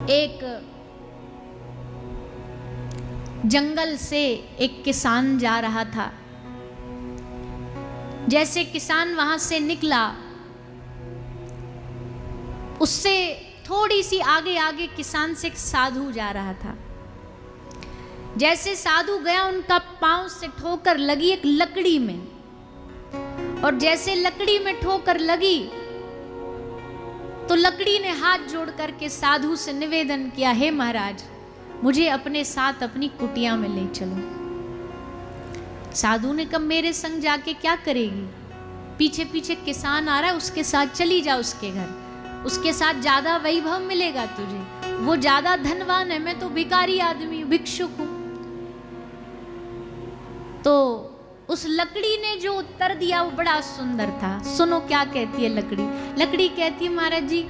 एक जंगल से एक किसान जा रहा था। जैसे किसान वहां से निकला, उससे थोड़ी सी आगे आगे किसान से एक साधु जा रहा था। जैसे साधु गया, उनका पांव से ठोकर लगी एक लकड़ी में, और जैसे लकड़ी में ठोकर लगी तो लकड़ी ने हाथ जोड़ करके साधु से निवेदन किया, हे महाराज, मुझे अपने साथ अपनी कुटिया में ले चलो। साधु ने कहा, मेरे संग जाके क्या करेगी? पीछे पीछे किसान आ रहा है, उसके साथ चली जा उसके घर, उसके साथ ज्यादा वैभव मिलेगा तुझे, वो ज्यादा धनवान है, मैं तो भिखारी आदमी भिक्षुक हूं। तो उस लकड़ी ने जो उत्तर दिया वो बड़ा सुंदर था। सुनो क्या कहती है लकड़ी। लकड़ी कहती है, महाराज जी,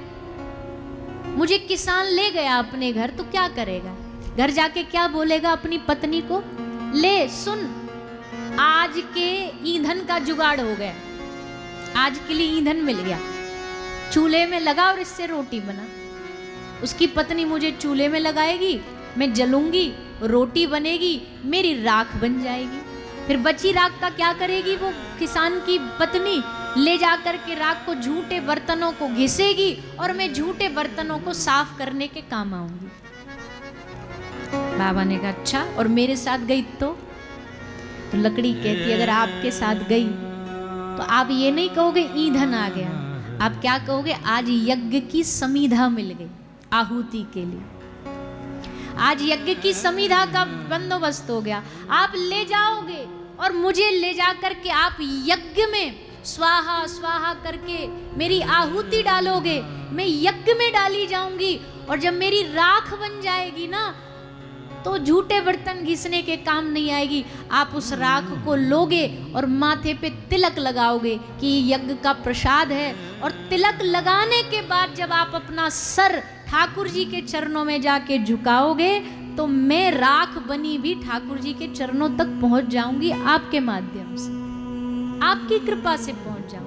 मुझे किसान ले गया अपने घर, तो क्या करेगा? घर जाके क्या बोलेगा अपनी पत्नी को? ले सुन, आज के ईंधन का जुगाड़ हो गया, आज के लिए ईंधन मिल गया, चूल्हे में लगा और इससे रोटी बना। उसकी पत्नी मुझे चूल्हे में लगाएगी, मैं जलूंगी, रोटी बनेगी, मेरी राख बन जाएगी। फिर बची राख का क्या करेगी वो किसान की पत्नी? ले जाकर के राख को झूठे बर्तनों को घिसेगी और मैं झूठे बर्तनों को साफ करने के काम आऊंगी। बाबा ने कहा, अच्छा, और मेरे साथ गई तो लकड़ी कहती, अगर आपके साथ गई तो आप ये नहीं कहोगे ईंधन आ गया, आप क्या कहोगे? आज यज्ञ की समीधा मिल गई आहुति के लिए, आज यज्ञ की समीधा का बंदोबस्त हो गया। आप ले जाओगे और मुझे ले जाकर के आप यज्ञ में स्वाहा स्वाहा करके मेरी आहुति डालोगे, मैं यज्ञ में डाली जाऊंगी, और जब मेरी राख बन जाएगी ना तो झूठे बर्तन घिसने के काम नहीं आएगी। आप उस राख को लोगे और माथे पे तिलक लगाओगे कि यज्ञ का प्रसाद है, और तिलक लगाने के बाद जब आप अपना सर ठाकुर जी के चरणों में जाके झुकाओगे तो मैं राख बनी भी ठाकुर जी के चरणों तक पहुंच जाऊंगी, आपके माध्यम से, आपकी कृपा से पहुंच जाऊंगी।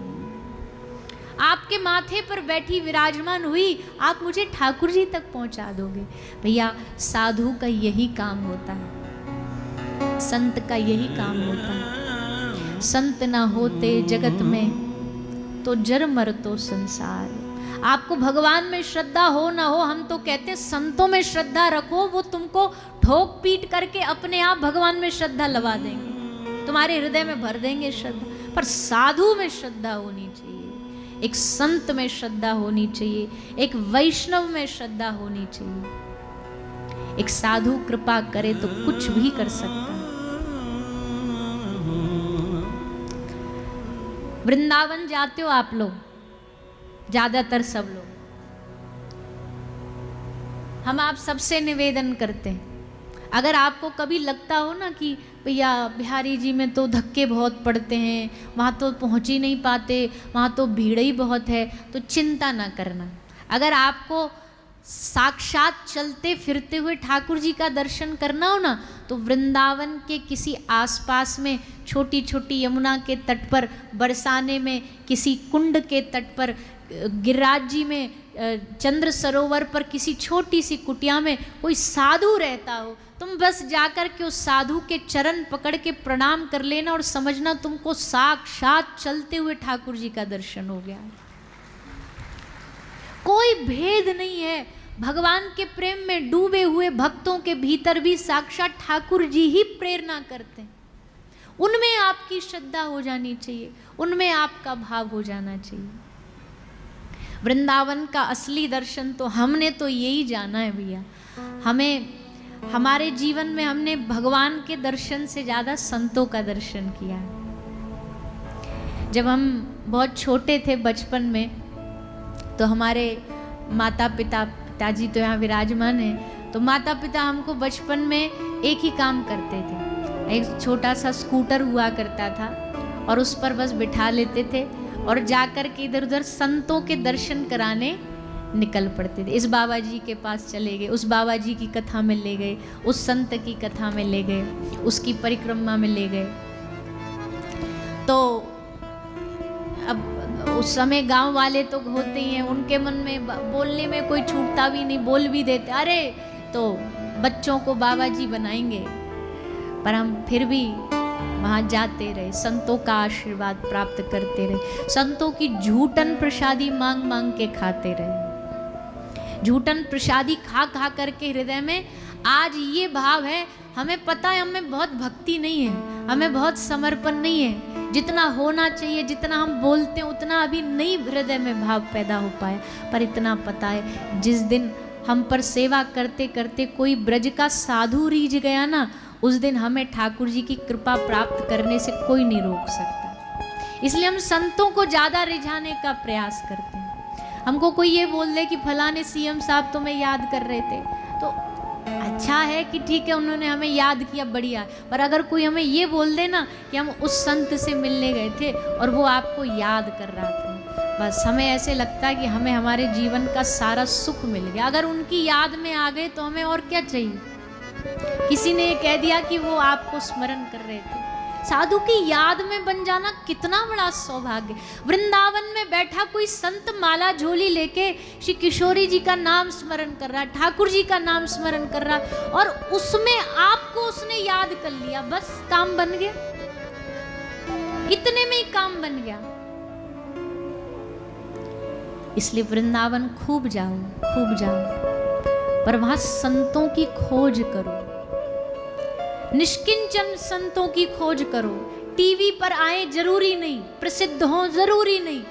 आपके माथे पर बैठी विराजमान हुई आप मुझे ठाकुर जी तक पहुंचा दोगे। भैया, साधु का यही काम होता है, संत का यही काम होता है। संत ना होते जगत में तो जर मर तो संसार। आपको भगवान में श्रद्धा हो ना हो, हम तो कहते संतों में श्रद्धा रखो, वो तुमको ठोक पीट करके अपने आप भगवान में श्रद्धा लगा देंगे, तुम्हारे हृदय में भर देंगे श्रद्धा। पर साधु में श्रद्धा होनी चाहिए, एक संत में श्रद्धा होनी चाहिए, एक वैष्णव में श्रद्धा होनी चाहिए। एक साधु कृपा करे तो कुछ भी कर सकता है। वृंदावन जाते हो आप लोग, ज्यादातर सब लोग, हम आप सबसे निवेदन करते हैं, अगर आपको कभी लगता हो ना कि भैया बिहारी जी में तो धक्के बहुत पड़ते हैं, वहाँ तो पहुँच ही नहीं पाते, वहाँ तो भीड़ ही बहुत है, तो चिंता ना करना। अगर आपको साक्षात चलते फिरते हुए ठाकुर जी का दर्शन करना हो ना, तो वृंदावन के किसी आसपास में छोटी छोटी यमुना के तट पर, बरसाने में किसी कुंड के तट पर, गिरिराज जी में चंद्र सरोवर पर किसी छोटी सी कुटिया में कोई साधु रहता हो, तुम बस जाकर के उस साधु के चरण पकड़ के प्रणाम कर लेना और समझना तुमको साक्षात चलते हुए ठाकुर जी का दर्शन हो गया। कोई भेद नहीं है, भगवान के प्रेम में डूबे हुए भक्तों के भीतर भी साक्षात ठाकुर जी ही प्रेरणा करते हैं। उनमें आपकी श्रद्धा हो जानी चाहिए, उनमें आपका भाव हो जाना चाहिए। वृंदावन का असली दर्शन तो हमने तो यही जाना है भैया। हमें हमारे जीवन में हमने भगवान के दर्शन से ज़्यादा संतों का दर्शन किया है। जब हम बहुत छोटे थे बचपन में, तो हमारे माता पिता, पिताजी तो यहाँ विराजमान हैं, तो माता पिता हमको बचपन में एक ही काम करते थे। एक छोटा सा स्कूटर हुआ करता था और उस पर बस बिठा लेते थे और जाकर के इधर उधर संतों के दर्शन कराने निकल पड़ते थे। इस बाबा जी के पास चले गए, उस बाबा जी की कथा में ले गए, उस संत की कथा में ले गए, उसकी परिक्रमा में ले गए। तो अब उस समय गांव वाले तो होते ही हैं, उनके मन में बोलने में कोई छूटता भी नहीं, बोल भी देते, अरे तो बच्चों को बाबा जी बनाएंगे। पर हम फिर भी वहां जाते रहे, संतों का आशीर्वाद प्राप्त करते रहे, संतों की झूठन प्रसादी मांग मांग के खाते रहे। झूठन प्रसादी खा खा करके हृदय में आज ये भाव है, हमें पता है हमें बहुत भक्ति नहीं है, हमें बहुत समर्पण नहीं है, जितना होना चाहिए, जितना हम बोलते हैं उतना अभी नहीं हृदय में भाव पैदा हो पाया। पर इतना पता है, जिस दिन हम पर सेवा करते करते कोई ब्रज का साधु रीझ गया ना, उस दिन हमें ठाकुर जी की कृपा प्राप्त करने से कोई नहीं रोक सकता। इसलिए हम संतों को ज़्यादा रिझाने का प्रयास करते हैं। हमको कोई ये बोल दे कि फलाने सीएम साहब तुम्हें याद कर रहे थे, तो अच्छा है कि ठीक है उन्होंने हमें याद किया, बढ़िया। पर अगर कोई हमें ये बोल दे ना कि हम उस संत से मिलने गए थे और वो आपको याद कर रहा था, बस हमें ऐसे लगता है कि हमें हमारे जीवन का सारा सुख मिल गया। अगर उनकी याद में आ गए तो हमें और क्या चाहिए। किसी ने कह दिया कि वो आपको स्मरण कर रहे थे, साधु की याद में बन जाना कितना बड़ा सौभाग्य। वृंदावन में बैठा कोई संत माला झोली लेके श्री किशोरी जी का नाम स्मरण कर रहा है, ठाकुर जी का नाम स्मरण कर रहा है, और उसमें आपको उसने याद कर लिया, बस काम बन गया, इतने में ही काम बन गया। इसलिए वृंदावन खूब जाओ, खूब जाओ, पर वहां संतों की खोज करो, निष्किंचन संतों की खोज करो। टीवी पर आए जरूरी नहीं, प्रसिद्ध हो जरूरी नहीं।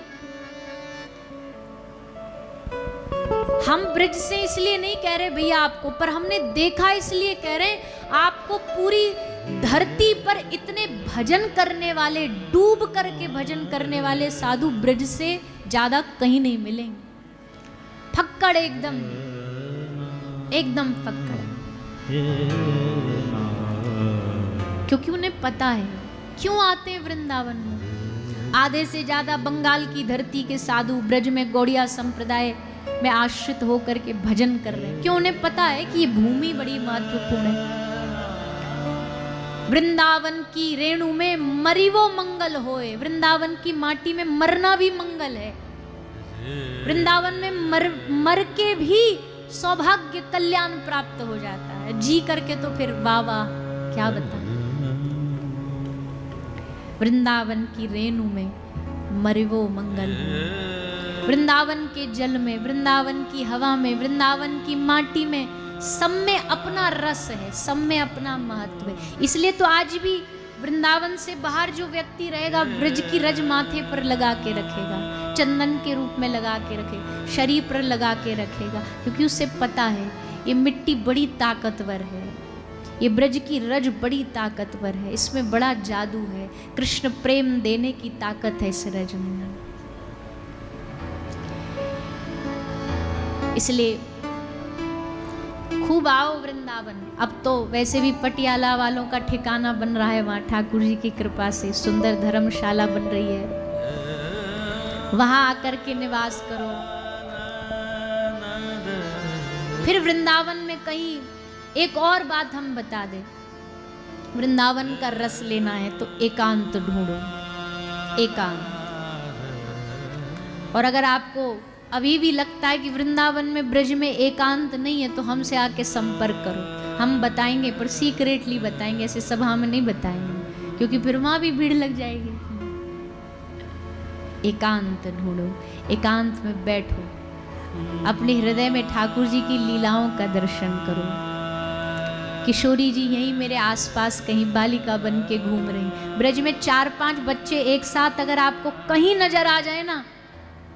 हम ब्रिज से इसलिए नहीं कह रहे भैया आपको, पर हमने देखा इसलिए कह रहे हैं आपको। पूरी धरती पर इतने भजन करने वाले, डूब करके भजन करने वाले साधु ब्रिज से ज्यादा कहीं नहीं मिलेंगे। फक्कड़ एकदम एकदम फक्कड़, क्योंकि उन्हें पता है क्यों आते हैं वृंदावन में। आधे से ज्यादा बंगाल की धरती के साधु ब्रज में गौड़िया संप्रदाय में आश्रित होकर के भजन कर रहे हैं, क्यों? उन्हें पता है कि ये भूमि बड़ी महत्वपूर्ण है। वृंदावन की रेणु में मरिवो मंगल होए, वृंदावन की माटी में मरना भी मंगल है। वृंदावन में मर के भी सौभाग्य कल्याण प्राप्त हो जाता है, जी करके तो फिर वाह वाह क्या बता। वृंदावन की रेणु में मरिवो मंगल हो, वृंदावन के जल में, वृंदावन की हवा में, वृंदावन की माटी में, सब में अपना रस है, सब में अपना महत्व है। इसलिए तो आज भी वृंदावन से बाहर जो व्यक्ति रहेगा, ब्रज की रज माथे पर लगा के रखेगा, चंदन के रूप में लगा के रखेगा, शरीर पर लगा के रखेगा, क्योंकि उसे पता है ये मिट्टी बड़ी ताकतवर है, ये ब्रज की रज बड़ी ताकतवर है, इसमें बड़ा जादू है, कृष्ण प्रेम देने की ताकत है इस रज में। इसलिए खूब आओ वृंदावन। अब तो वैसे भी पटियाला वालों का ठिकाना बन रहा है, वहाँ ठाकुर जी की कृपा से सुंदर धर्मशाला बन रही है, वहां आकर के निवास करो। फिर वृंदावन में कहीं एक और बात हम बता दें, वृंदावन का रस लेना है तो एकांत ढूंढो, एकांत। और अगर आपको अभी भी लगता है कि वृंदावन में ब्रज में एकांत नहीं है, तो हमसे आके संपर्क करो, हम बताएंगे, पर सीक्रेटली बताएंगे, ऐसे सभा में नहीं बताएंगे, क्योंकि फिर वहां भी भीड़ लग जाएगी। एकांत ढूंढो, एकांत में बैठो, अपने हृदय में ठाकुर जी की लीलाओं का दर्शन करो। किशोरी जी यहीं मेरे आसपास कहीं बालिका बन के घूम रही, ब्रज में 4-5 बच्चे एक साथ अगर आपको कहीं नजर आ जाए ना,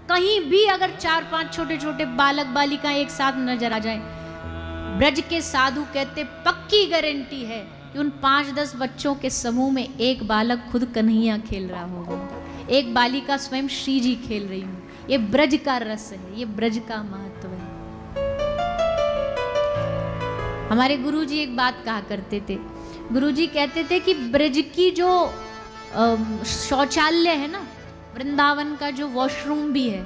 कहीं भी अगर 4-5 छोटे छोटे बालक बालिका एक साथ नजर आ जाए, ब्रज के साधु कहते पक्की गारंटी है कि उन 5-10 बच्चों के समूह में एक बालक खुद कन्हैया खेल रहा होगा, एक बालिका स्वयं श्री जी खेल रही हूँ। ये ब्रज का रस है, ये ब्रज का महत्व है। हमारे गुरुजी एक बात कहा करते थे, गुरुजी कहते थे कि ब्रज की जो शौचालय है ना, वृंदावन का जो वॉशरूम भी है,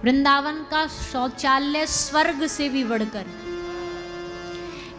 वृंदावन का शौचालय स्वर्ग से भी बढ़कर,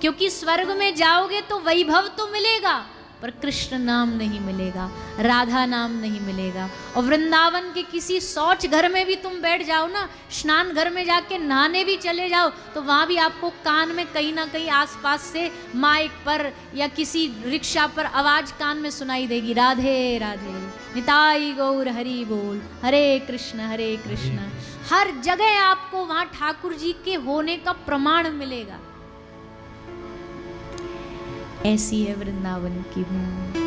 क्योंकि स्वर्ग में जाओगे तो वैभव तो मिलेगा, पर कृष्ण नाम नहीं मिलेगा, राधा नाम नहीं मिलेगा। और वृंदावन के किसी शौच घर में भी तुम बैठ जाओ ना, स्नान घर में जाके नहाने भी चले जाओ, तो वहाँ भी आपको कान में कहीं ना कहीं आसपास से माइक पर या किसी रिक्शा पर आवाज कान में सुनाई देगी, राधे राधे निताई गौर हरि बोल, हरे कृष्ण हरे कृष्ण। हर जगह आपको वहां ठाकुर जी के होने का प्रमाण मिलेगा। ऐसी है वृंदावन की भूमि।